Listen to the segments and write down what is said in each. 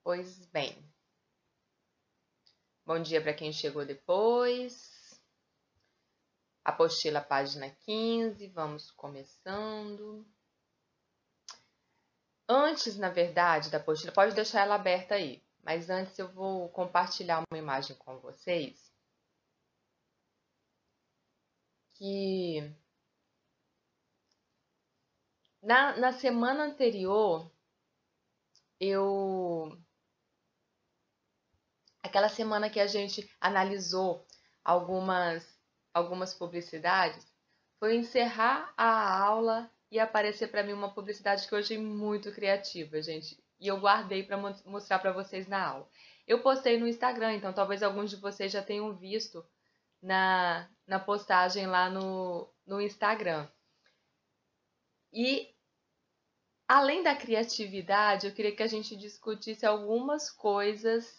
Pois bem. Bom dia para quem chegou depois. Apostila, página 15. Vamos começando. Antes, na verdade, da apostila, pode deixar ela aberta aí. Mas antes eu vou compartilhar uma imagem com vocês. Que na semana anterior, aquela semana que a gente analisou algumas publicidades, foi encerrar a aula e aparecer para mim uma publicidade que eu achei muito criativa, gente. E eu guardei para mostrar para vocês na aula. Eu postei no Instagram, então talvez alguns de vocês já tenham visto na postagem lá no Instagram. E além da criatividade, eu queria que a gente discutisse algumas coisas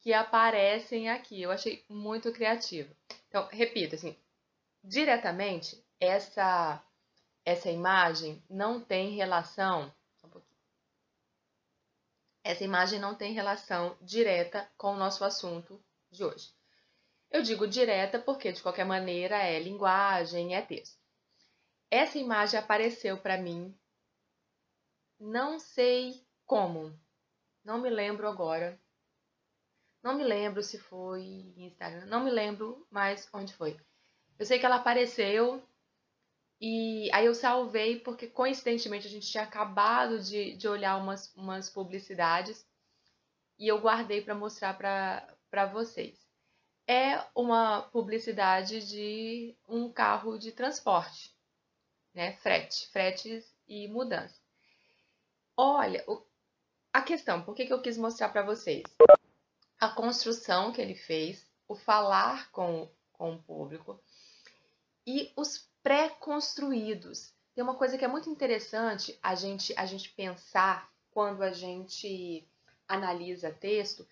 que aparecem aqui. Eu achei muito criativo. Então, repito, assim, diretamente, essa imagem não tem relação. Essa imagem não tem relação direta com o nosso assunto de hoje. Eu digo direta porque, de qualquer maneira, é linguagem, é texto. Essa imagem apareceu para mim, não sei como, não me lembro agora. Não me lembro se foi Instagram, não me lembro mais onde foi. Eu sei que ela apareceu e aí eu salvei porque, coincidentemente, a gente tinha acabado de olhar umas publicidades e eu guardei para mostrar para vocês. É uma publicidade de um carro de transporte, né? Fretes e mudança. Olha, a questão, por que eu quis mostrar para vocês? A construção que ele fez, o falar com o público e os pré-construídos. Tem uma coisa que é muito interessante a gente pensar quando a gente analisa texto,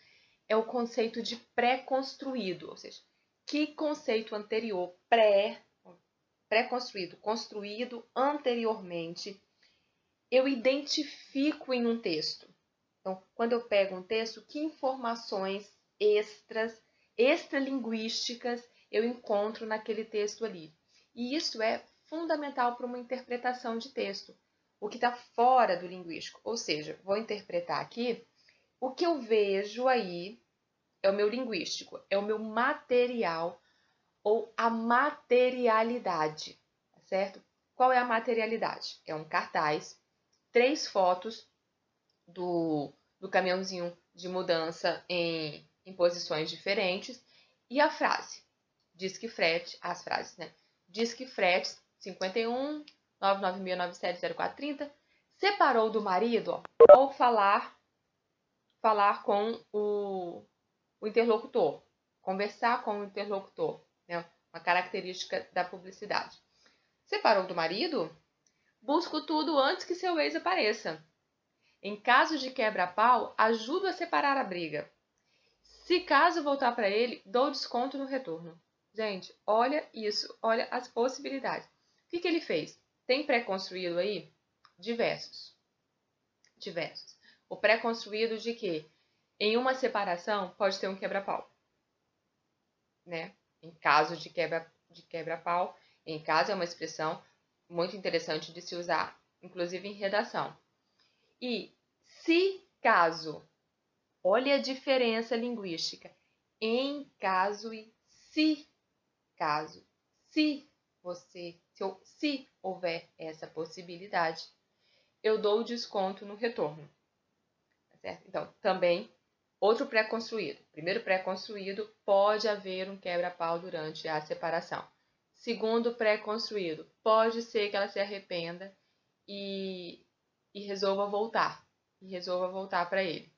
é o conceito de pré-construído, ou seja, que conceito anterior, pré-construído, construído anteriormente, eu identifico em um texto. Então, quando eu pego um texto, que informações extralinguísticas eu encontro naquele texto ali? E isso é fundamental para uma interpretação de texto, o que está fora do linguístico. Ou seja, vou interpretar aqui, o que eu vejo aí é o meu linguístico, é o meu material ou a materialidade, certo? Qual é a materialidade? É um cartaz, 3 fotos do caminhãozinho de mudança em posições diferentes e a frase. Diz que frete, as frases, né? Diz que frete 51 996970430 separou do marido, ó, ao falar com o interlocutor, conversar com o interlocutor, né? Uma característica da publicidade. Separou do marido? Busco tudo antes que seu ex apareça. Em caso de quebra-pau, ajudo a separar a briga. Se caso voltar para ele, dou desconto no retorno. Gente, olha isso, olha as possibilidades. O que ele fez? Tem pré-construído aí? Diversos. O pré-construído de que em uma separação pode ter um quebra-pau, né? Em caso de quebra-pau, em caso é uma expressão muito interessante de se usar, inclusive em redação. E se caso, olha a diferença linguística, em caso e se caso, se houver essa possibilidade, eu dou o desconto no retorno, tá certo? Então, também, outro pré-construído. Primeiro pré-construído, pode haver um quebra-pau durante a separação. Segundo pré-construído, pode ser que ela se arrependa e resolva voltar. Para ele.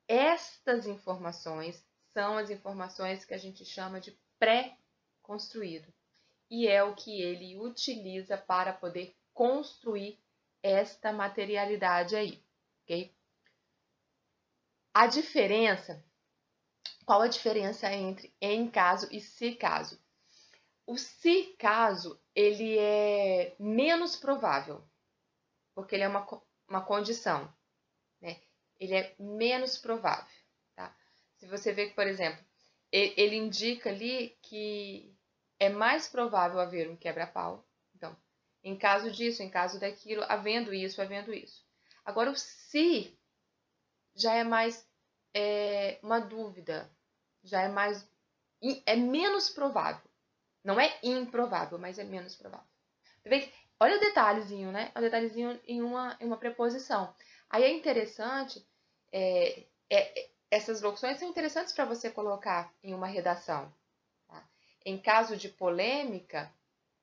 Estas informações são as informações que a gente chama de pré-construído. E é o que ele utiliza para poder construir esta materialidade aí, ok? Qual a diferença entre em caso e se caso? O se caso, ele é menos provável, porque ele é uma condição, né? ele é menos provável, tá? Se você vê que, por exemplo, ele indica ali que é mais provável haver um quebra-pau. Então, em caso disso, em caso daquilo, havendo isso, havendo isso. Agora, o se já é mais uma dúvida, já é mais é menos provável. Não é improvável, mas é menos provável. Olha o detalhezinho, né? O detalhezinho em uma preposição. Aí é interessante, essas locuções são interessantes para você colocar em uma redação. Tá? Em caso de polêmica,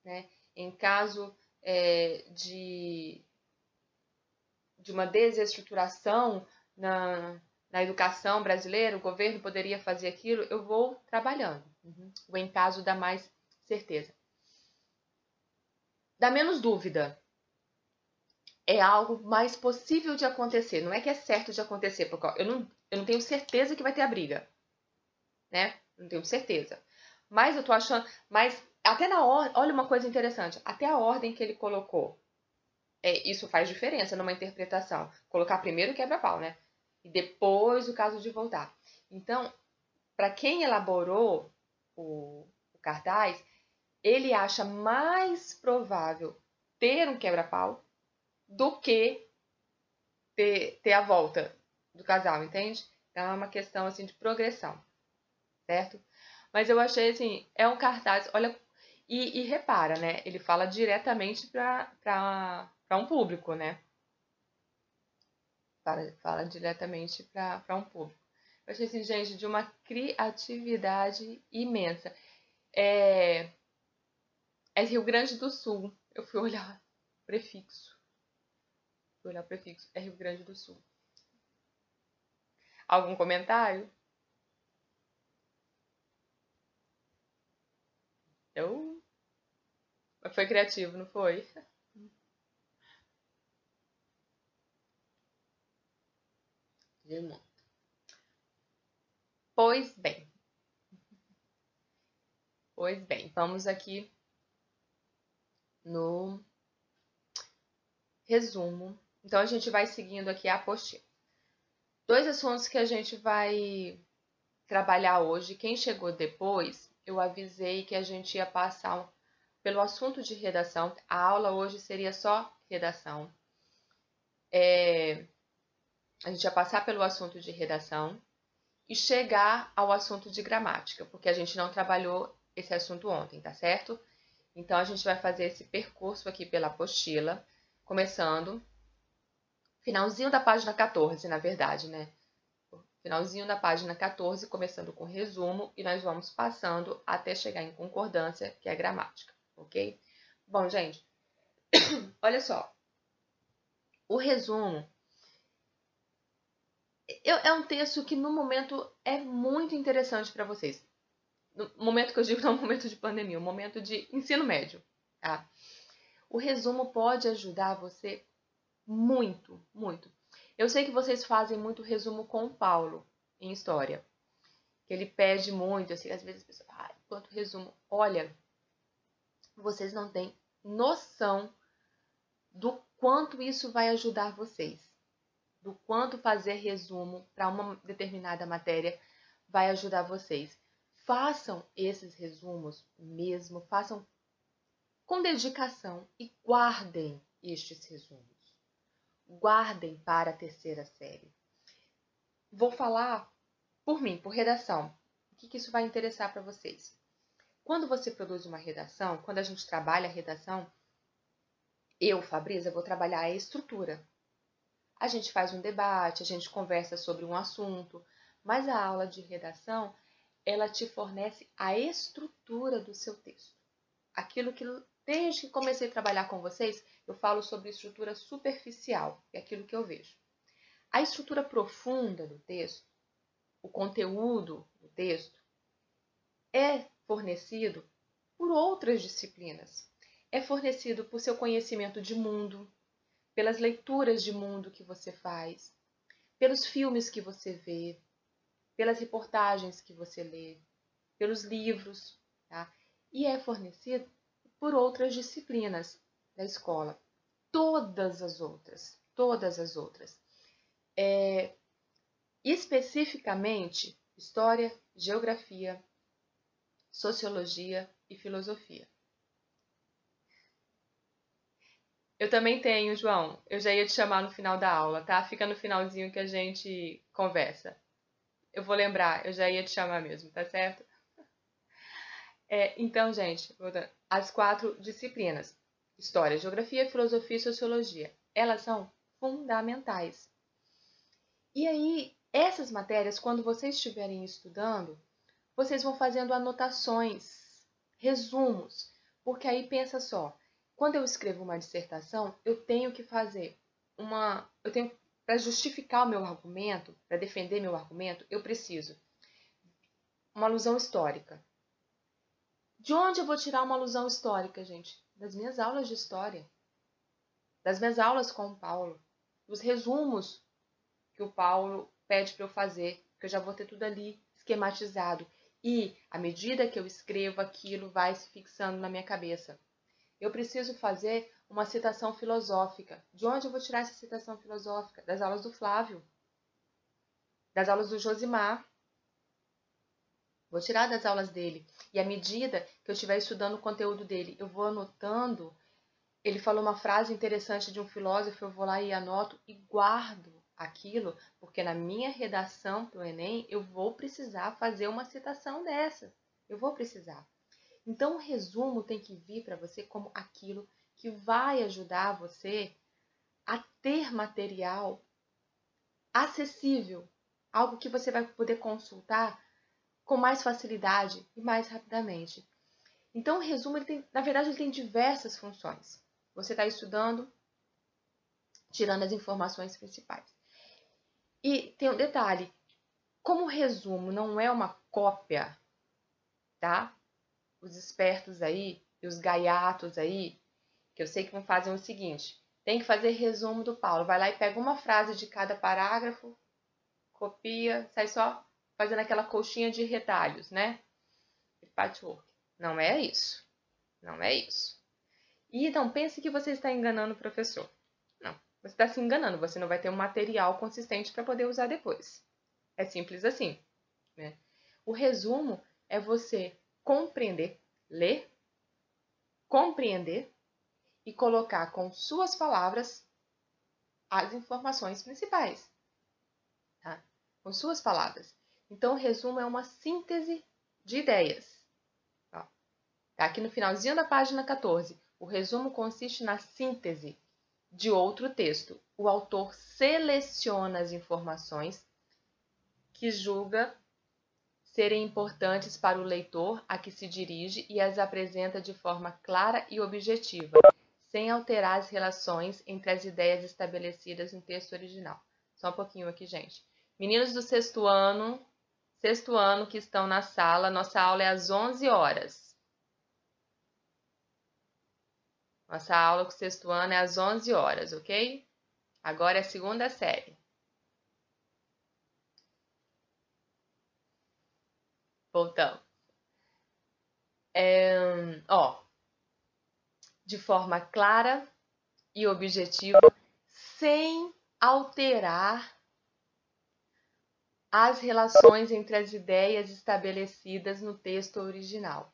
né? Em caso de uma desestruturação na educação brasileira, o governo poderia fazer aquilo, eu vou trabalhando. O em caso dá mais certeza. Dá menos dúvida. É algo mais possível de acontecer. Não é que é certo de acontecer, porque ó, eu não tenho certeza que vai ter a briga. Né? Não tenho certeza. Mas eu tô achando... Mas até na ordem... Olha uma coisa interessante. Até a ordem que ele colocou. Isso faz diferença numa interpretação. Colocar primeiro o quebra-pau, né? E depois o caso de voltar. Então, para quem elaborou o cartaz, ele acha mais provável ter um quebra-pau do que ter a volta do casal, entende? Então é uma questão assim de progressão, certo? Mas eu achei assim, é um cartaz, olha, e repara, né? Ele fala diretamente para um público, né? Fala diretamente para um público. Eu achei assim, gente, de uma criatividade imensa. É Rio Grande do Sul. Eu fui olhar o prefixo. É Rio Grande do Sul. Algum comentário? Foi criativo, não foi? Pois bem. Vamos aqui no resumo. Então, a gente vai seguindo aqui a apostila. 2 assuntos que a gente vai trabalhar hoje. Quem chegou depois, eu avisei que a gente ia passar pelo assunto de redação. A aula hoje seria só redação. A gente ia passar pelo assunto de redação e chegar ao assunto de gramática, porque a gente não trabalhou esse assunto ontem, tá certo? Então, a gente vai fazer esse percurso aqui pela apostila, começando finalzinho da página 14, na verdade, né? Finalzinho da página 14, começando com resumo, e nós vamos passando até chegar em concordância, que é a gramática, ok? Bom, gente, olha só. O resumo é um texto que, no momento, é muito interessante para vocês. No momento que eu digo, não é um momento de pandemia, é um momento de ensino médio, tá? O resumo pode ajudar você muito, muito. Eu sei que vocês fazem muito resumo com o Paulo em história. Que ele pede muito, assim, às vezes a pessoa fala, quanto resumo. Olha, vocês não têm noção do quanto isso vai ajudar vocês. Do quanto fazer resumo para uma determinada matéria vai ajudar vocês. Façam esses resumos mesmo, façam com dedicação e guardem estes resumos. Guardem para a terceira série. Vou falar por mim, por redação. O que isso vai interessar para vocês? Quando você produz uma redação, quando a gente trabalha a redação, eu, Fabrícia, vou trabalhar a estrutura. A gente faz um debate, a gente conversa sobre um assunto, mas a aula de redação, ela te fornece a estrutura do seu texto. Aquilo que, desde que comecei a trabalhar com vocês, eu falo sobre estrutura superficial, é aquilo que eu vejo. A estrutura profunda do texto, o conteúdo do texto, é fornecido por outras disciplinas. É fornecido por seu conhecimento de mundo, pelas leituras de mundo que você faz, pelos filmes que você vê, pelas reportagens que você lê, pelos livros, tá? E é fornecido por outras disciplinas da escola. Todas as outras. especificamente história, geografia, sociologia e filosofia. Eu também tenho, João. Eu já ia te chamar no final da aula, tá? Fica no finalzinho que a gente conversa. Eu vou lembrar, eu já ia te chamar mesmo, tá certo? Então, gente, as 4 disciplinas, história, geografia, filosofia e sociologia, elas são fundamentais. E aí, essas matérias, quando vocês estiverem estudando, vocês vão fazendo anotações, resumos, porque aí pensa só, quando eu escrevo uma dissertação, eu tenho que fazer para justificar o meu argumento, para defender meu argumento, eu preciso uma alusão histórica. De onde eu vou tirar uma alusão histórica, gente? Das minhas aulas de história, das minhas aulas com o Paulo, dos resumos que o Paulo pede para eu fazer, que eu já vou ter tudo ali esquematizado. E, à medida que eu escrevo, aquilo vai se fixando na minha cabeça. Eu preciso fazer uma citação filosófica. De onde eu vou tirar essa citação filosófica? Das aulas do Flávio, das aulas do Josimar. Vou tirar das aulas dele. E à medida que eu estiver estudando o conteúdo dele, eu vou anotando. Ele falou uma frase interessante de um filósofo, eu vou lá e anoto e guardo aquilo, porque na minha redação para o Enem eu vou precisar fazer uma citação dessa. Eu vou precisar. Então o resumo tem que vir para você como aquilo que vai ajudar você a ter material acessível, algo que você vai poder consultar com mais facilidade e mais rapidamente. Então o resumo, na verdade, ele tem diversas funções. Você está estudando, tirando as informações principais. E tem um detalhe, como o resumo não é uma cópia, tá? Os espertos aí, e os gaiatos aí, que eu sei que vão fazer o seguinte, tem que fazer resumo do Paulo, vai lá e pega uma frase de cada parágrafo, copia, sai só fazendo aquela colchinha de retalhos, né? Patchwork. Não é isso. Não é isso. E não pense que você está enganando o professor. Não, você está se enganando, você não vai ter um material consistente para poder usar depois. É simples assim, né? O resumo é você compreender, ler, compreender e colocar com suas palavras as informações principais, tá? Com suas palavras. Então, o resumo é uma síntese de ideias. Ó, tá aqui no finalzinho da página 14. O resumo consiste na síntese de outro texto. O autor seleciona as informações que julga serem importantes para o leitor a que se dirige e as apresenta de forma clara e objetiva, sem alterar as relações entre as ideias estabelecidas no texto original. Só um pouquinho aqui, gente. Meninos do sexto ano que estão na sala, nossa aula é às 11 horas. Nossa aula com o sexto ano é às 11 horas, ok? Agora é a segunda série. Voltamos. De forma clara e objetiva, sem alterar as relações entre as ideias estabelecidas no texto original.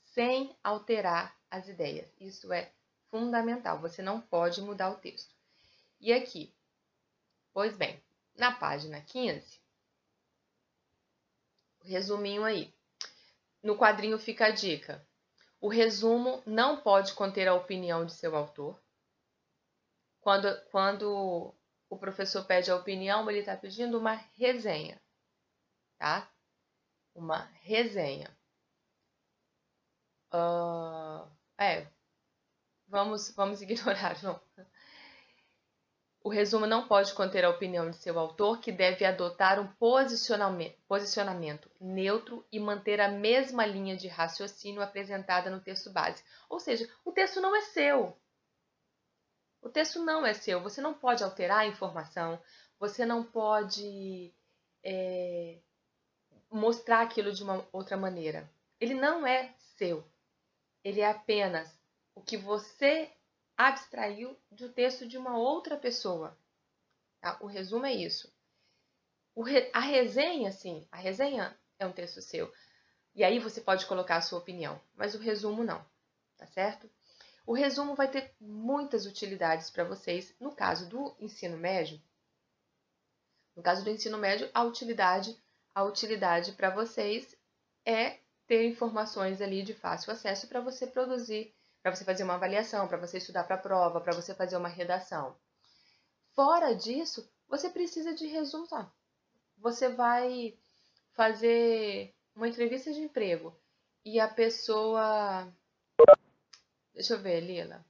Sem alterar as ideias. Isso é fundamental. Você não pode mudar o texto. E aqui? Pois bem, na página 15, resuminho aí. No quadrinho fica a dica. O resumo não pode conter a opinião de seu autor. Quando o professor pede a opinião, ele está pedindo uma resenha, tá? Uma resenha. Vamos ignorar, João. O resumo não pode conter a opinião de seu autor, que deve adotar um posicionamento neutro e manter a mesma linha de raciocínio apresentada no texto base. Ou seja, o texto não é seu. O texto não é seu. Você não pode alterar a informação, você não pode mostrar aquilo de uma outra maneira. Ele não é seu. Ele é apenas o que você abstraiu do texto de uma outra pessoa. Tá? O resumo é isso. A resenha, sim, a resenha é um texto seu. E aí você pode colocar a sua opinião, mas o resumo não, tá certo? O resumo vai ter muitas utilidades para vocês. No caso do ensino médio, a utilidade para vocês é ter informações ali de fácil acesso para você produzir, para você fazer uma avaliação, para você estudar para a prova, para você fazer uma redação. Fora disso, você precisa de resumos. Você vai fazer uma entrevista de emprego e a pessoa... Deixa eu ver, Lila.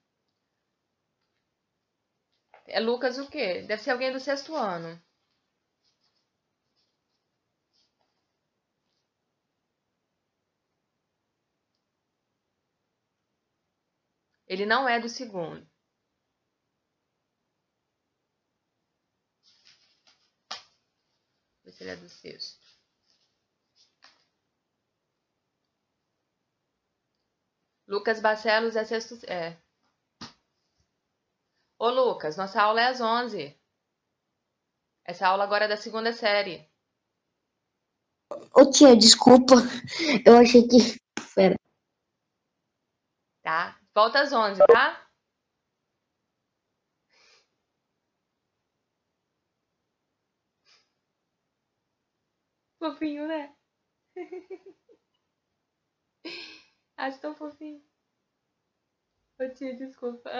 É Lucas o quê? Deve ser alguém do 6º ano. Ele não é do 2º. Vê se ele é do 6º. Lucas Barcelos é 6º. É. Ô, Lucas, nossa aula é às 11. Essa aula agora é da 2ª série. Ô tia, desculpa. Eu achei que... Pera. Tá? Volta às 11, tá? Fofinho, né? Acho tão fofinho. Ô, tia, desculpa.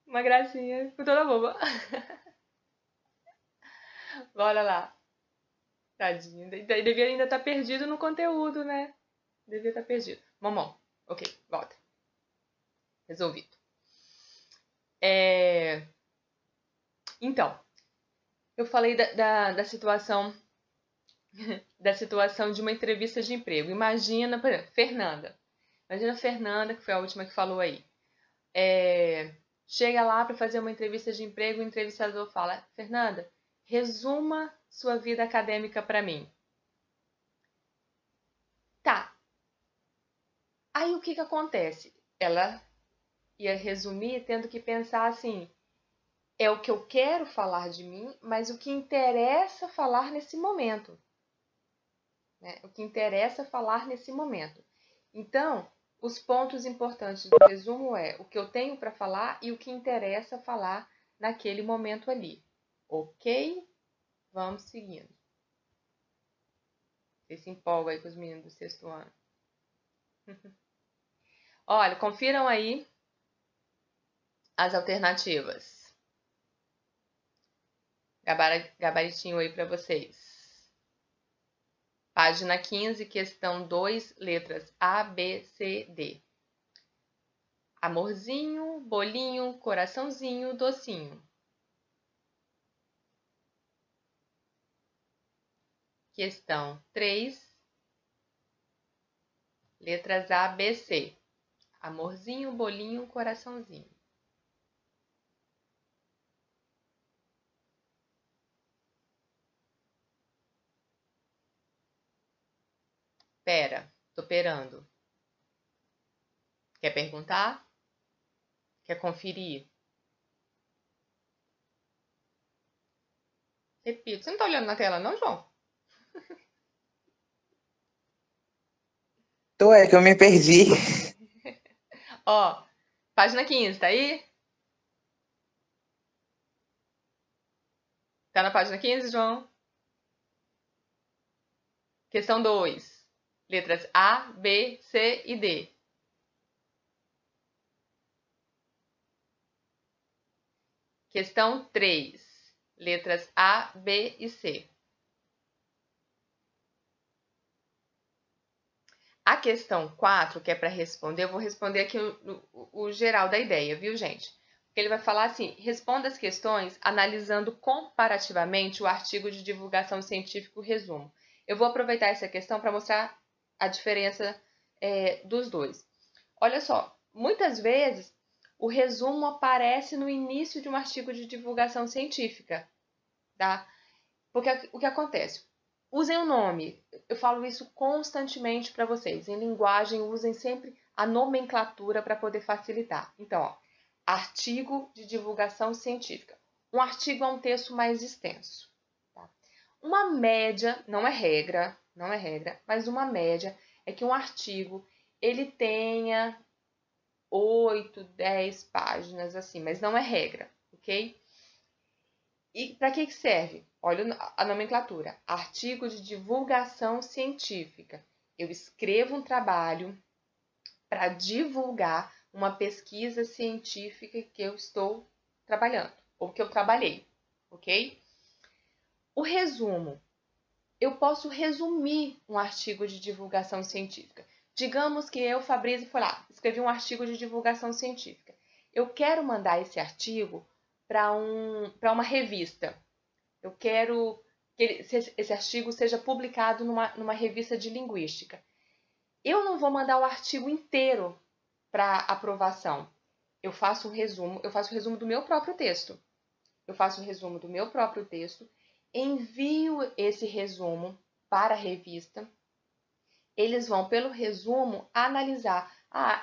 Uma gracinha. Ficou toda boba. Bora lá. Tadinho. Devia ainda estar perdido no conteúdo, né? Devia estar perdido. Mamão. Ok, volta. Resolvido. Então, eu falei da situação da situação de uma entrevista de emprego. Imagina, por exemplo, Fernanda. Imagina a Fernanda, que foi a última que falou aí. Chega lá para fazer uma entrevista de emprego, o entrevistador fala: Fernanda, resuma sua vida acadêmica para mim. Tá. Aí o que acontece? Ela ia resumir tendo que pensar assim: é o que eu quero falar de mim, mas o que interessa falar nesse momento. Né? O que interessa falar nesse momento. Então, os pontos importantes do resumo é o que eu tenho para falar e o que interessa falar naquele momento ali. Ok? Vamos seguindo. Vocês se empolgam aí com os meninos do 6º ano. Olha, confiram aí as alternativas. Gabaritinho aí para vocês. Página 15, questão 2, letras A, B, C, D. Amorzinho, bolinho, coraçãozinho, docinho. Questão 3, letras A, B, C. Amorzinho, bolinho, coraçãozinho. Pera, tô perando. Quer perguntar? Quer conferir? Repito. Você não tá olhando na tela não, João? É que eu me perdi. Ó, página 15, tá aí? Tá na página 15, João? Questão 2. Letras A, B, C e D. Questão 3. Letras A, B e C. A questão 4, que é para responder, eu vou responder aqui o geral da ideia, viu, gente? Porque ele vai falar assim: responda as questões analisando comparativamente o artigo de divulgação científica, o resumo. Eu vou aproveitar essa questão para mostrar a diferença dos dois. Olha só, muitas vezes o resumo aparece no início de um artigo de divulgação científica, tá? Porque o que acontece? Usem o nome. Eu falo isso constantemente para vocês. Em linguagem, usem sempre a nomenclatura para poder facilitar. Então, ó, artigo de divulgação científica. um artigo é um texto mais extenso. Tá? Uma média, não é regra, mas uma média é que um artigo ele tenha 8, 10 páginas, assim, mas não é regra, ok? E para que serve? Olha a nomenclatura. Artigo de divulgação científica. Eu escrevo um trabalho para divulgar uma pesquisa científica que eu estou trabalhando, ou que eu trabalhei, ok? O resumo. Eu posso resumir um artigo de divulgação científica. Digamos que eu, Fabrício, fui lá, escrevi um artigo de divulgação científica. Eu quero mandar esse artigo para uma revista. Eu quero que esse artigo seja publicado numa revista de linguística. Eu não vou mandar o artigo inteiro para aprovação. Eu faço um resumo do meu próprio texto. Envio esse resumo para a revista. Eles vão, pelo resumo, analisar.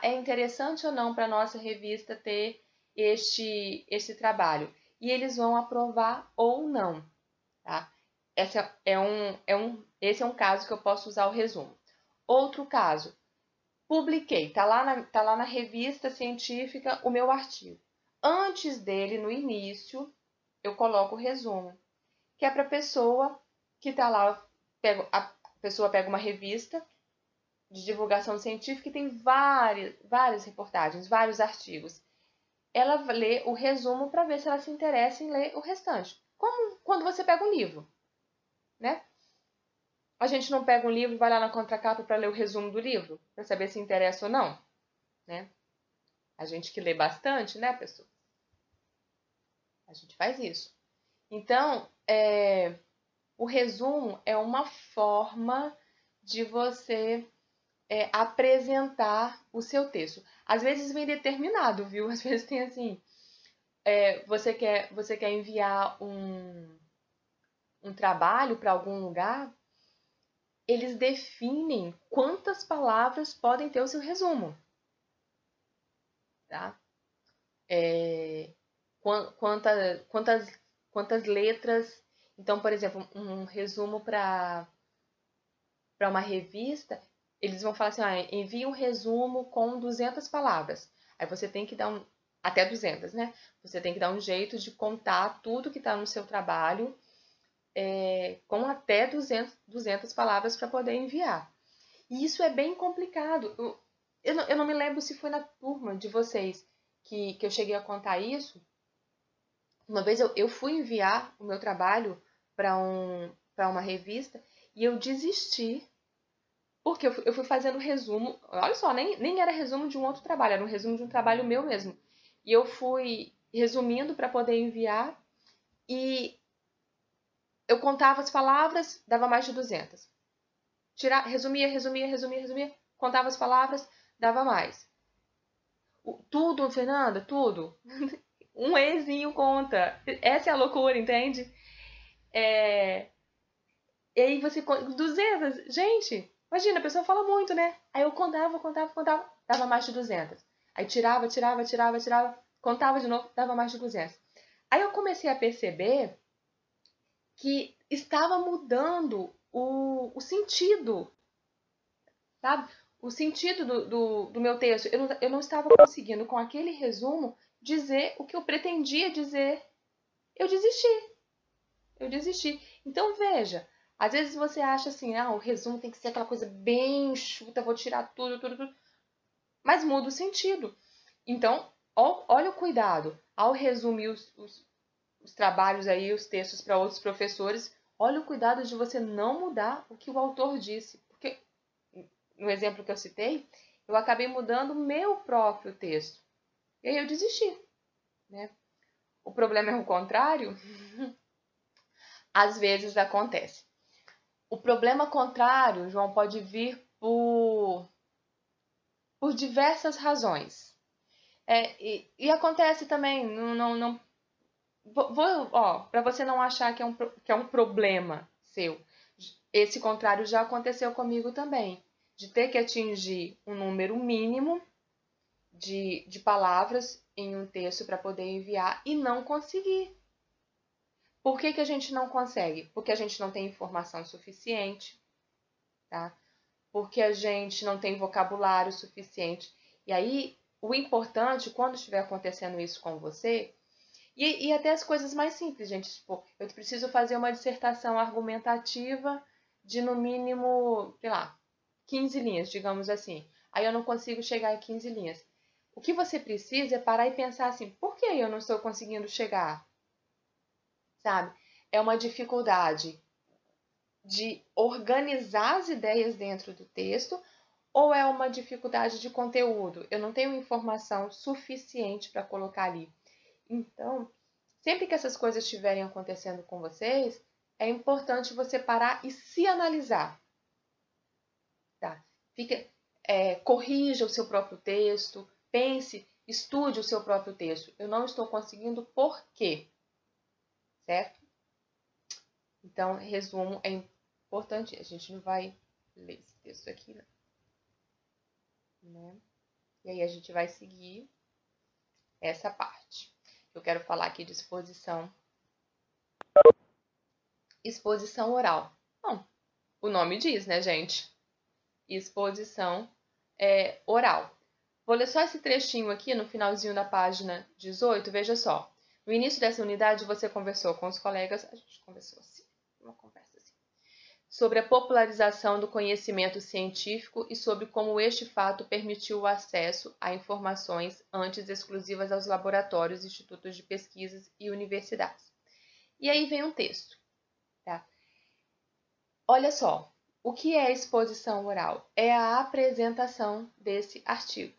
É interessante ou não para a nossa revista ter este trabalho. E eles vão aprovar ou não. Tá? Esse é um caso que eu posso usar o resumo. Outro caso. Publiquei, tá lá na revista científica o meu artigo. Antes dele, no início, eu coloco o resumo, que é para a pessoa que está lá, a pessoa pega uma revista de divulgação científica e tem várias reportagens, vários artigos. Ela lê o resumo para ver se ela se interessa em ler o restante. Como quando você pega um livro, né? A gente não pega um livro e vai lá na contracapa para ler o resumo do livro, para saber se interessa ou não, né? A gente que lê bastante, né, pessoal? A gente faz isso. Então, o resumo é uma forma de você apresentar o seu texto. Às vezes vem determinado, viu? Às vezes tem assim, você quer enviar um trabalho para algum lugar, eles definem quantas palavras podem ter o seu resumo. Tá? Quantas letras. Então, por exemplo, um resumo para uma revista, eles vão falar assim, envia um resumo com 200 palavras. Aí você tem que dar até 200, né? Você tem que dar um jeito de contar tudo que está no seu trabalho com até 200 palavras para poder enviar. E isso é bem complicado. Eu não me lembro se foi na turma de vocês que eu cheguei a contar isso. Uma vez eu fui enviar o meu trabalho para uma revista e eu desisti, porque eu fui fazendo resumo. Olha só, nem era resumo de um outro trabalho, era um resumo de um trabalho meu mesmo. E eu fui resumindo para poder enviar e eu contava as palavras, dava mais de 200. Resumia, contava as palavras, dava mais. Tudo, Fernanda, tudo. Um Ezinho conta. Essa é a loucura, entende? E aí você... 200. Gente, imagina, a pessoa fala muito, né? Aí eu contava, dava mais de 200. Aí tirava, contava de novo, dava mais de 200. Aí eu comecei a perceber que estava mudando o sentido, sabe? O sentido do meu texto. Eu não estava conseguindo, com aquele resumo, dizer o que eu pretendia dizer. Eu desisti. Então, veja, às vezes você acha assim, o resumo tem que ser aquela coisa bem enxuta, vou tirar tudo. Mas muda o sentido. Então, olha o cuidado. Ao resumir os trabalhos aí, os textos para outros professores, olha o cuidado de você não mudar o que o autor disse. Porque, no exemplo que eu citei, eu acabei mudando o meu próprio texto. E aí eu desisti, né? O problema é o contrário. Às vezes acontece. O problema contrário, João, pode vir por diversas razões. E acontece também, para você não achar que é um problema seu. Esse contrário já aconteceu comigo também. De ter que atingir um número mínimo de palavras em um texto para poder enviar e não conseguir. Por que a gente não consegue? Porque a gente não tem informação suficiente, tá? Porque a gente não tem vocabulário suficiente. E aí, o importante, quando estiver acontecendo isso com você, e até as coisas mais simples, gente, tipo, eu preciso fazer uma dissertação argumentativa de no mínimo, sei lá, 15 linhas, digamos assim. Aí eu não consigo chegar a 15 linhas. O que você precisa é parar e pensar assim, por que eu não estou conseguindo chegar? Sabe? É uma dificuldade de organizar as ideias dentro do texto ou é uma dificuldade de conteúdo? Eu não tenho informação suficiente para colocar ali. Então, sempre que essas coisas estiverem acontecendo com vocês, é importante você parar e se analisar. Tá? Corrija o seu próprio texto, pense, estude o seu próprio texto. Eu não estou conseguindo por quê? Certo? Então, resumo, é importante. A gente não vai ler esse texto aqui, né? E aí a gente vai seguir essa parte. Eu quero falar aqui de exposição. Exposição oral. Bom, o nome diz, né, gente? Exposição oral. Vou ler só esse trechinho aqui no finalzinho da página 18. Veja só. No início dessa unidade, você conversou com os colegas. A gente conversou assim, uma conversa assim. Sobre a popularização do conhecimento científico e sobre como este fato permitiu o acesso a informações antes exclusivas aos laboratórios, institutos de pesquisas e universidades. E aí vem um texto. Tá? Olha só, o que é exposição oral? É a apresentação desse artigo.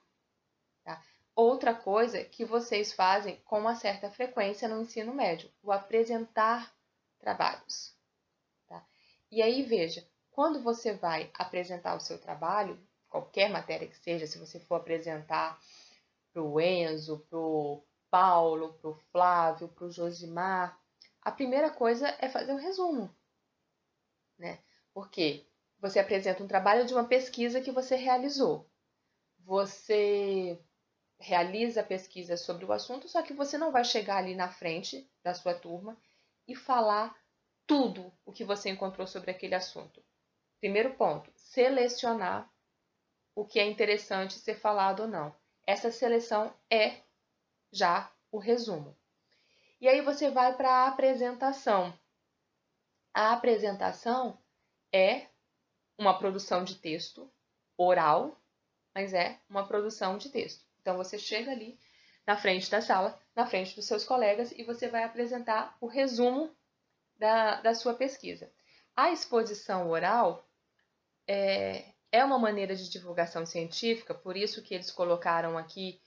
Tá? Outra coisa que vocês fazem com uma certa frequência no ensino médio, o apresentar trabalhos. Tá? E aí, veja, quando você vai apresentar o seu trabalho, qualquer matéria que seja, se você for apresentar para o Enzo, para o Paulo, para o Flávio, para o Josimar, a primeira coisa é fazer um resumo, né? Porque você apresenta um trabalho de uma pesquisa que você realizou. Você realiza a pesquisa sobre o assunto, só que você não vai chegar ali na frente da sua turma e falar tudo o que você encontrou sobre aquele assunto. Primeiro ponto, selecionar o que é interessante ser falado ou não. Essa seleção é já o resumo. E aí você vai para a apresentação. A apresentação é uma produção de texto oral, mas é uma produção de texto. Então você chega ali na frente da sala, na frente dos seus colegas e você vai apresentar o resumo da sua pesquisa. A exposição oral é uma maneira de divulgação científica, por isso que eles colocaram aqui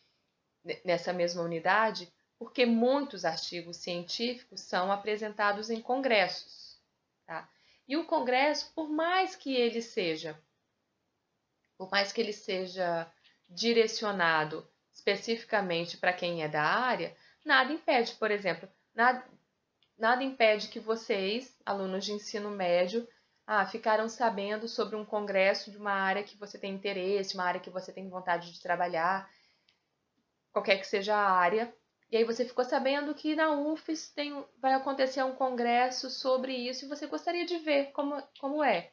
nessa mesma unidade, porque muitos artigos científicos são apresentados em congressos. Tá? E o congresso, por mais que ele seja direcionado especificamente para quem é da área, nada impede, por exemplo, nada impede que vocês, alunos de ensino médio, ficaram sabendo sobre um congresso de uma área que você tem interesse, uma área que você tem vontade de trabalhar, qualquer que seja a área. E aí você ficou sabendo que na UFES vai acontecer um congresso sobre isso e você gostaria de ver como é.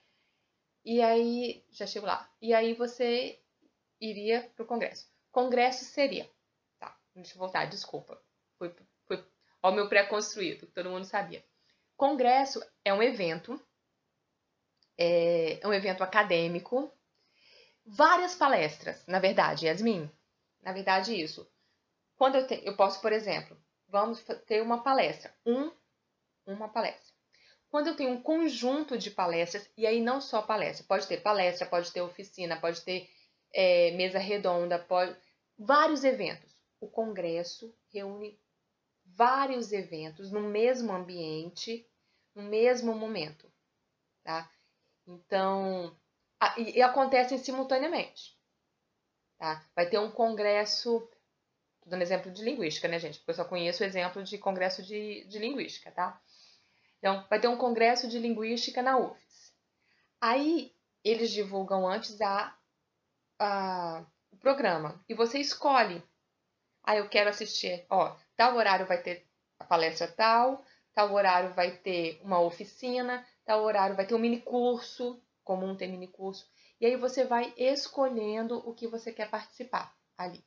E aí, já chego lá. E aí você iria para o congresso. Congresso seria... Tá, deixa eu voltar, desculpa. Foi ao meu pré-construído, todo mundo sabia. Congresso é um evento acadêmico, várias palestras, na verdade, Yasmin. Na verdade, isso. Quando eu posso, por exemplo, vamos ter uma palestra, uma palestra. Quando eu tenho um conjunto de palestras, e aí não só palestra, pode ter oficina, pode ter mesa redonda, vários eventos. O congresso reúne vários eventos no mesmo ambiente, no mesmo momento, tá? Então, e acontecem simultaneamente, tá? Vai ter um congresso, tô dando exemplo de linguística, né, gente? Porque eu só conheço o exemplo de congresso de linguística, tá? Então, vai ter um congresso de linguística na UFES. Aí, eles divulgam antes o programa. E você escolhe. Eu quero assistir. Tal horário vai ter a palestra tal tal horário vai ter uma oficina, tal horário vai ter um mini curso, comum tem mini curso. E aí você vai escolhendo o que você quer participar ali.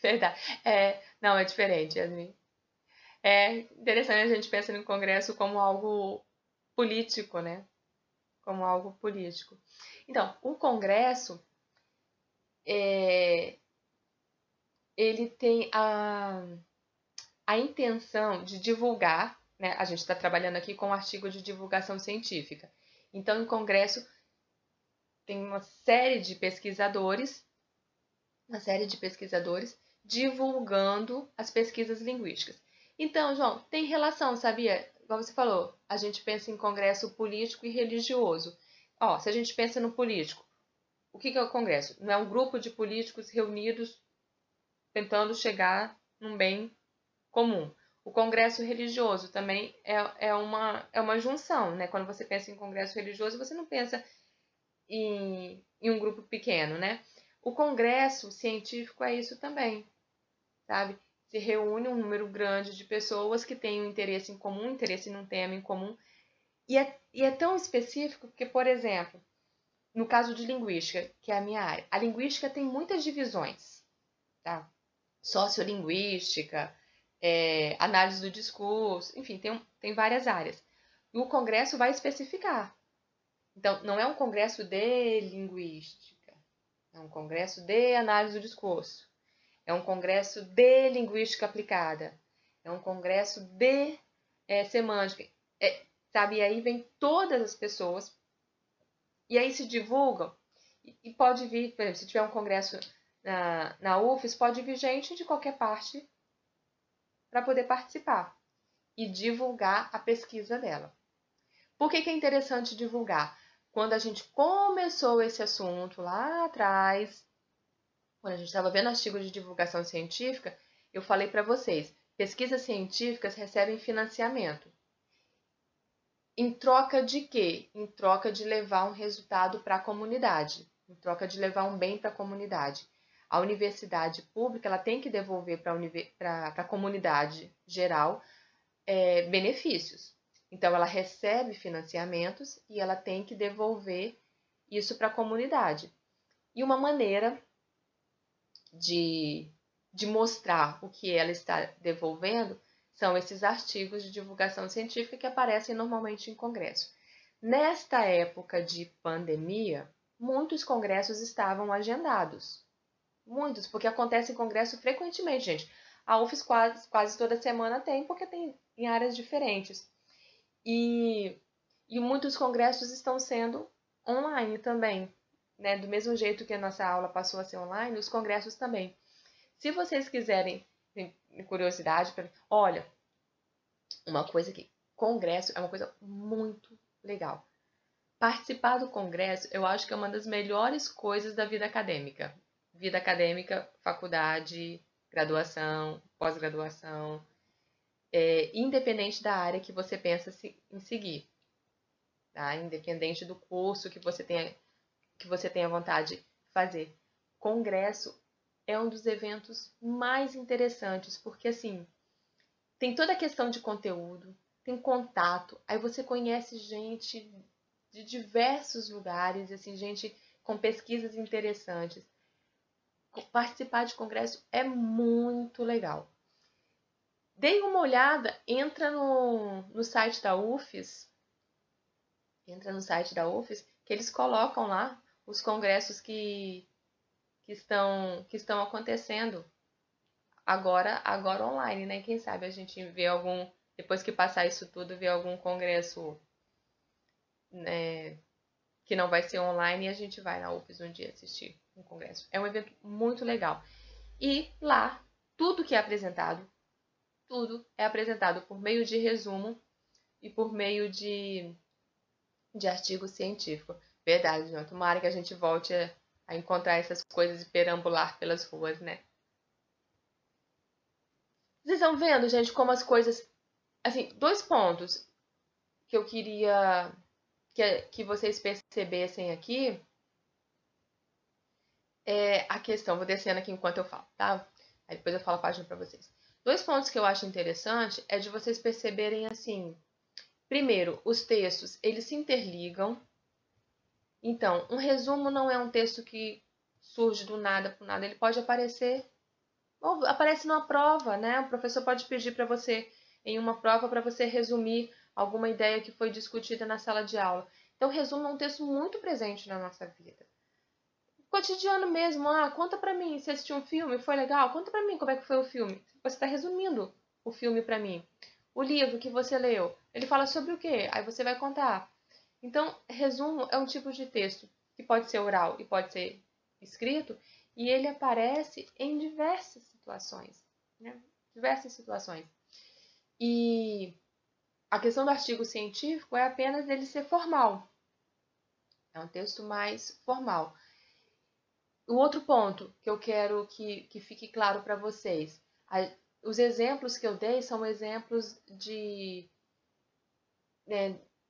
Verdade. Não, é diferente, Yasmin. É interessante a gente pensar no Congresso como algo político, né? Como algo político. Então, o Congresso, ele tem a intenção de divulgar, né? A gente está trabalhando aqui com um artigo de divulgação científica. Então, em Congresso, tem uma série de pesquisadores divulgando as pesquisas linguísticas. Então, João, tem relação, sabia? Como você falou, a gente pensa em congresso político e religioso. Ó, se a gente pensa no político, o que é o congresso? Não é um grupo de políticos reunidos tentando chegar num bem comum. O congresso religioso também é uma junção, né? Quando você pensa em congresso religioso, você não pensa em um grupo pequeno, né? O congresso científico é isso também, sabe? Se reúne um número grande de pessoas que têm um interesse em comum, interesse num tema em comum. E é tão específico que, por exemplo, no caso de linguística, que é a minha área, a linguística tem muitas divisões, tá? Sociolinguística, análise do discurso, enfim, tem várias áreas. E o congresso vai especificar. Então, não é um congresso de linguística, é um congresso de análise do discurso, é um congresso de linguística aplicada, é um congresso de semântica, sabe? E aí vem todas as pessoas, e aí se divulgam, e pode vir, por exemplo, se tiver um congresso na UFES, pode vir gente de qualquer parte para poder participar e divulgar a pesquisa dela. Por que é interessante divulgar? Quando a gente começou esse assunto lá atrás, quando a gente estava vendo artigos de divulgação científica, eu falei para vocês, pesquisas científicas recebem financiamento. Em troca de quê? Em troca de levar um resultado para a comunidade, em troca de levar um bem para a comunidade. A universidade pública ela tem que devolver para a comunidade geral benefícios. Então, ela recebe financiamentos e ela tem que devolver isso para a comunidade. E uma maneira de mostrar o que ela está devolvendo são esses artigos de divulgação científica que aparecem normalmente em congresso. Nesta época de pandemia, muitos congressos estavam agendados. Muitos, porque acontece em congresso frequentemente, gente. A UFES quase toda semana tem, porque tem em áreas diferentes. E muitos congressos estão sendo online também, né? Do mesmo jeito que a nossa aula passou a ser online, os congressos também. Se vocês quiserem, tem curiosidade, olha, uma coisa que congresso é uma coisa muito legal. Participar do congresso, eu acho que é uma das melhores coisas da vida acadêmica. Vida acadêmica, faculdade, graduação, pós-graduação, independente da área que você pensa em seguir, tá? Independente do curso que você tenha vontade de fazer. Congresso é um dos eventos mais interessantes, porque assim, tem toda a questão de conteúdo, tem contato, aí você conhece gente de diversos lugares, assim, gente com pesquisas interessantes. Participar de congresso é muito legal. Dei uma olhada, entra no site da UFES, que eles colocam lá os congressos que estão acontecendo agora online, né? Quem sabe a gente vê algum, depois que passar isso tudo, vê algum congresso, né, que não vai ser online e a gente vai na UFES um dia assistir um congresso. É um evento muito legal. E lá, tudo é apresentado por meio de resumo e por meio de artigo científico. Verdade, João. Tomara que a gente volte a encontrar essas coisas e perambular pelas ruas, né? Vocês estão vendo, gente, como as coisas... Assim, 2 pontos que eu queria que vocês percebessem aqui é a questão... Vou descendo aqui enquanto eu falo, tá? Aí depois eu falo a página para vocês. 2 pontos que eu acho interessante é de vocês perceberem assim. Primeiro, os textos, eles se interligam. Então, um resumo não é um texto que surge do nada para nada. Ele pode aparecer, ou aparece numa prova, né? O professor pode pedir para você, em uma prova, para você resumir alguma ideia que foi discutida na sala de aula. Então, o resumo é um texto muito presente na nossa vida. Cotidiano mesmo, conta pra mim, você assistiu um filme, foi legal? Conta pra mim como é que foi o filme. Você está resumindo o filme pra mim. O livro que você leu, ele fala sobre o quê? Aí você vai contar. Então, resumo é um tipo de texto que pode ser oral e pode ser escrito, e ele aparece em diversas situações, né? Diversas situações. E a questão do artigo científico é apenas ele ser formal. É um texto mais formal. O outro ponto que eu quero que fique claro para vocês, os exemplos que eu dei são exemplos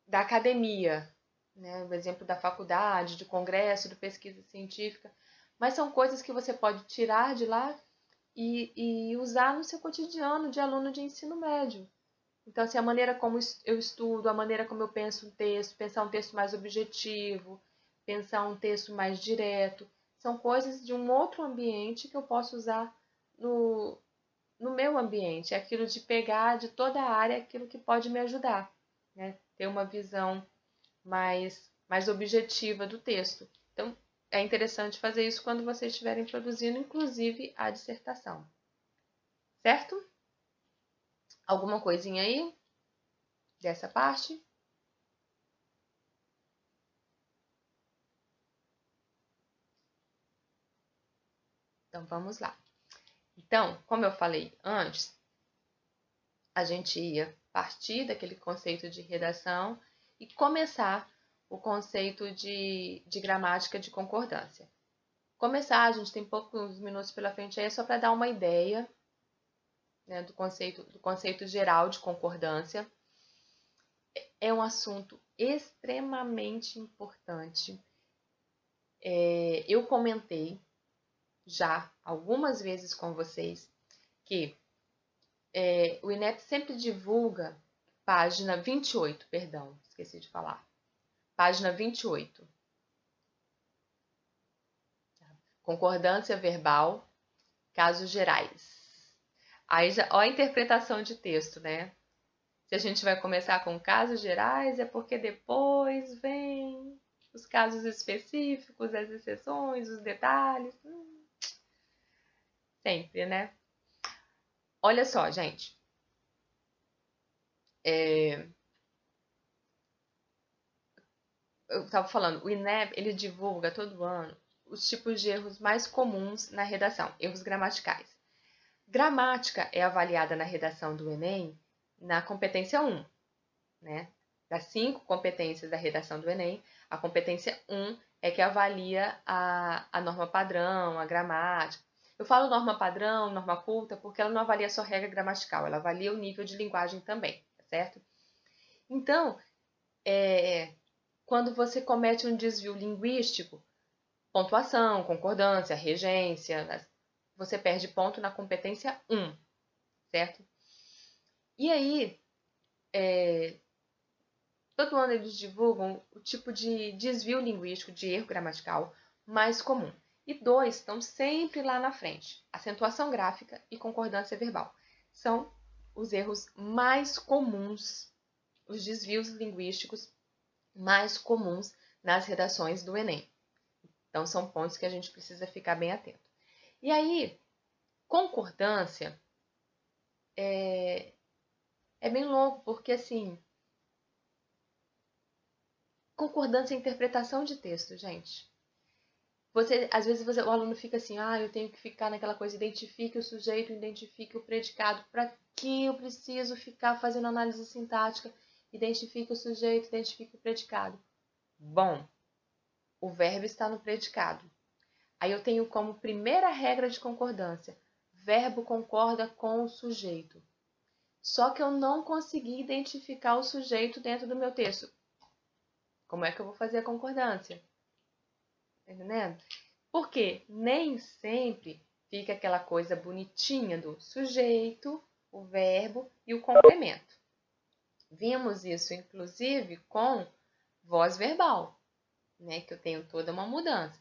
da academia, né? O exemplo da faculdade, de congresso, de pesquisa científica, mas são coisas que você pode tirar de lá e usar no seu cotidiano de aluno de ensino médio. Então, assim, a maneira como eu estudo, a maneira como eu penso um texto, pensar um texto mais objetivo, pensar um texto mais direto, são coisas de um outro ambiente que eu posso usar no meu ambiente. É aquilo de pegar de toda a área aquilo que pode me ajudar, né? Ter uma visão mais objetiva do texto. Então, é interessante fazer isso quando vocês estiverem produzindo, inclusive, a dissertação. Certo? Alguma coisinha aí dessa parte? Então, vamos lá. Então, como eu falei antes, a gente ia partir daquele conceito de redação e começar o conceito de gramática de concordância. Começar, a gente tem poucos minutos pela frente aí, só para dar uma ideia, né, do conceito geral de concordância. É um assunto extremamente importante. Eu comentei já algumas vezes com vocês que o INEP sempre divulga página 28, perdão, esqueci de falar. Página 28. Concordância verbal, casos gerais. Aí já, ó a interpretação de texto, né? Se a gente vai começar com casos gerais, é porque depois vem os casos específicos, as exceções, os detalhes. Sempre, né? Olha só, gente. Eu estava falando, o INEP, ele divulga todo ano os tipos de erros mais comuns na redação, erros gramaticais. Gramática é avaliada na redação do Enem na competência 1, né? Das 5 competências da redação do Enem, a competência 1 é que avalia a norma padrão, a gramática. Eu falo norma padrão, norma culta, porque ela não avalia só regra gramatical, ela avalia o nível de linguagem também, tá certo? Então, quando você comete um desvio linguístico, pontuação, concordância, regência, você perde ponto na competência 1, certo? E aí, todo ano eles divulgam o tipo de desvio linguístico, de erro gramatical mais comum. E 2 estão sempre lá na frente, acentuação gráfica e concordância verbal. São os erros mais comuns, os desvios linguísticos mais comuns nas redações do Enem. Então, são pontos que a gente precisa ficar bem atento. E aí, concordância é bem louco, porque assim, concordância é interpretação de texto, gente. Às vezes o aluno fica assim, eu tenho que ficar naquela coisa, identifique o sujeito, identifique o predicado. Para que eu preciso ficar fazendo análise sintática? Identifique o sujeito, identifique o predicado. Bom, o verbo está no predicado. Aí eu tenho como primeira regra de concordância, verbo concorda com o sujeito. Só que eu não consegui identificar o sujeito dentro do meu texto. Como é que eu vou fazer a concordância? Tá entendendo? Porque nem sempre fica aquela coisa bonitinha do sujeito, o verbo e o complemento. Vimos isso, inclusive, com voz verbal, né? Que eu tenho toda uma mudança.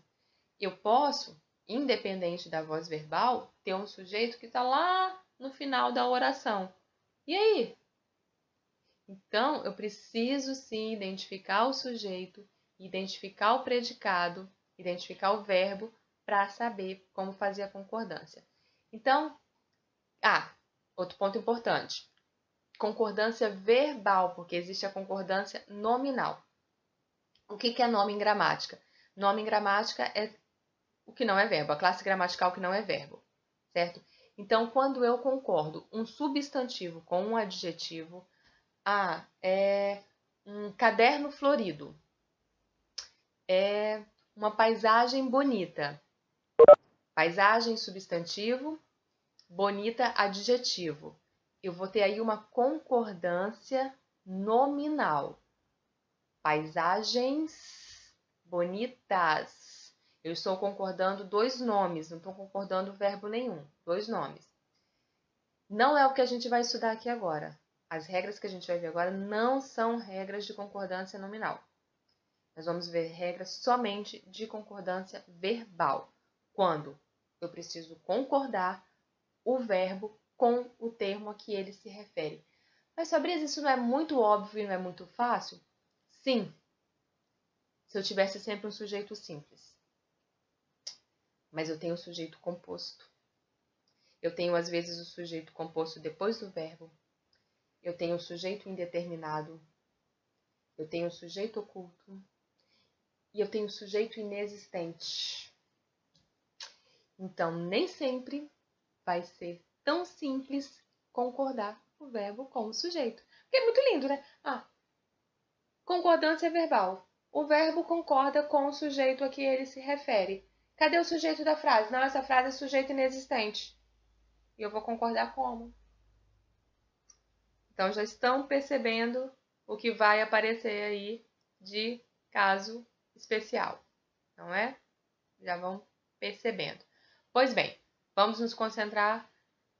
Eu posso, independente da voz verbal, ter um sujeito que está lá no final da oração. E aí? Então, eu preciso sim identificar o sujeito, identificar o predicado, identificar o verbo para saber como fazer a concordância. Então, outro ponto importante. Concordância verbal, porque existe a concordância nominal. O que é nome em gramática? Nome em gramática é o que não é verbo, a classe gramatical que não é verbo, certo? Então, quando eu concordo um substantivo com um adjetivo, é um caderno florido, é uma paisagem bonita. Paisagem, substantivo, bonita, adjetivo. Eu vou ter aí uma concordância nominal. Paisagens bonitas. Eu estou concordando dois nomes, não estou concordando verbo nenhum, dois nomes. Não é o que a gente vai estudar aqui agora. As regras que a gente vai ver agora não são regras de concordância nominal. Nós vamos ver regras somente de concordância verbal. Quando eu preciso concordar o verbo com o termo a que ele se refere. Mas, Fabrício, isso não é muito óbvio e não é muito fácil? Sim, se eu tivesse sempre um sujeito simples. Mas eu tenho o sujeito composto. Eu tenho, às vezes, o sujeito composto depois do verbo. Eu tenho o sujeito indeterminado. Eu tenho o sujeito oculto. E eu tenho o sujeito inexistente. Então, nem sempre vai ser tão simples concordar o verbo com o sujeito. Porque é muito lindo, né? Concordância verbal. O verbo concorda com o sujeito a que ele se refere. Cadê o sujeito da frase? Não, essa frase é sujeito inexistente. E eu vou concordar como? Então, já estão percebendo o que vai aparecer aí de caso especial, não é? Já vão percebendo. Pois bem, vamos nos concentrar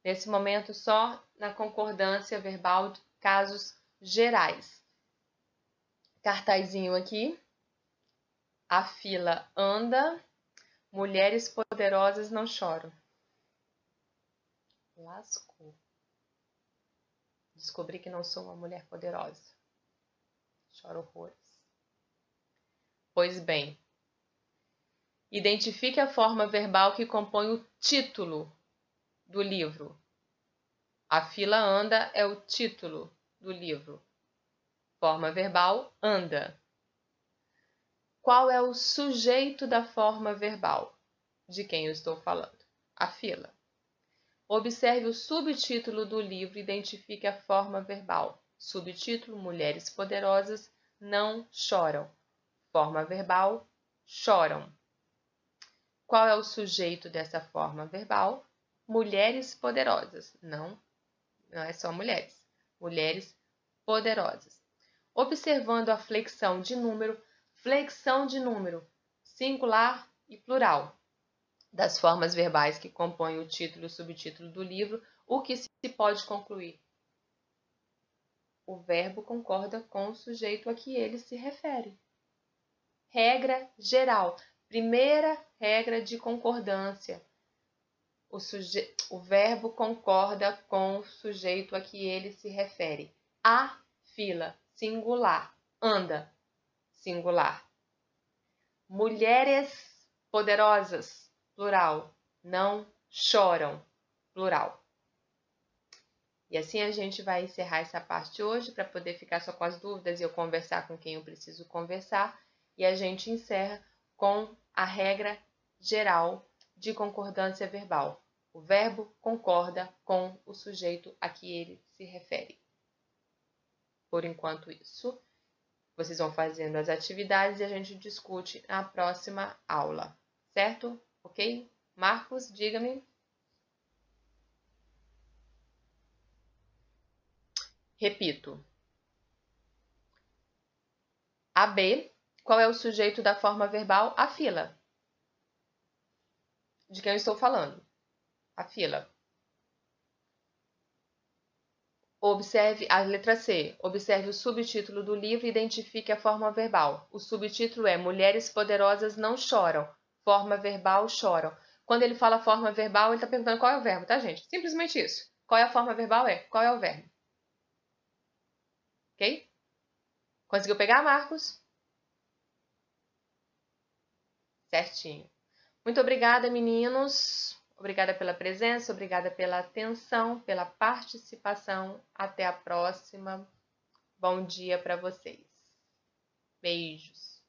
nesse momento só na concordância verbal de casos gerais. Cartazinho aqui. A fila anda, mulheres poderosas não choram. Lascou. Descobri que não sou uma mulher poderosa. Choro horrores. Pois bem, identifique a forma verbal que compõe o título do livro. A fila anda é o título do livro. Forma verbal, anda. Qual é o sujeito da forma verbal? De quem eu estou falando? A fila. Observe o subtítulo do livro e identifique a forma verbal. Subtítulo: Mulheres poderosas não choram. Forma verbal: choram. Qual é o sujeito dessa forma verbal? Mulheres poderosas. Não é só mulheres. Mulheres poderosas. Observando a flexão de número, singular e plural, das formas verbais que compõem o título e o subtítulo do livro, o que se pode concluir? O verbo concorda com o sujeito a que ele se refere. Regra geral. Primeira regra de concordância. O verbo concorda com o sujeito a que ele se refere. A fila, singular. Anda, singular. Mulheres poderosas, plural. Não choram, plural. E assim a gente vai encerrar essa parte hoje para poder ficar só com as dúvidas e eu conversar com quem eu preciso conversar. E a gente encerra com a regra geral de concordância verbal. O verbo concorda com o sujeito a que ele se refere. Por enquanto, isso. Vocês vão fazendo as atividades e a gente discute na próxima aula, certo? Ok? Marcos, diga-me. Repito. AB, qual é o sujeito da forma verbal? A fila. De quem eu estou falando? a fila. Observe a letra C. Observe o subtítulo do livro e identifique a forma verbal. O subtítulo é Mulheres Poderosas Não Choram. Forma verbal, choram. Quando ele fala forma verbal, ele está perguntando qual é o verbo, tá, gente? Simplesmente isso. Qual é a forma verbal? Qual é o verbo? Ok? Conseguiu pegar, Marcos? Certinho. Muito obrigada, meninos. Obrigada pela presença, obrigada pela atenção, pela participação. Até a próxima. Bom dia para vocês. Beijos.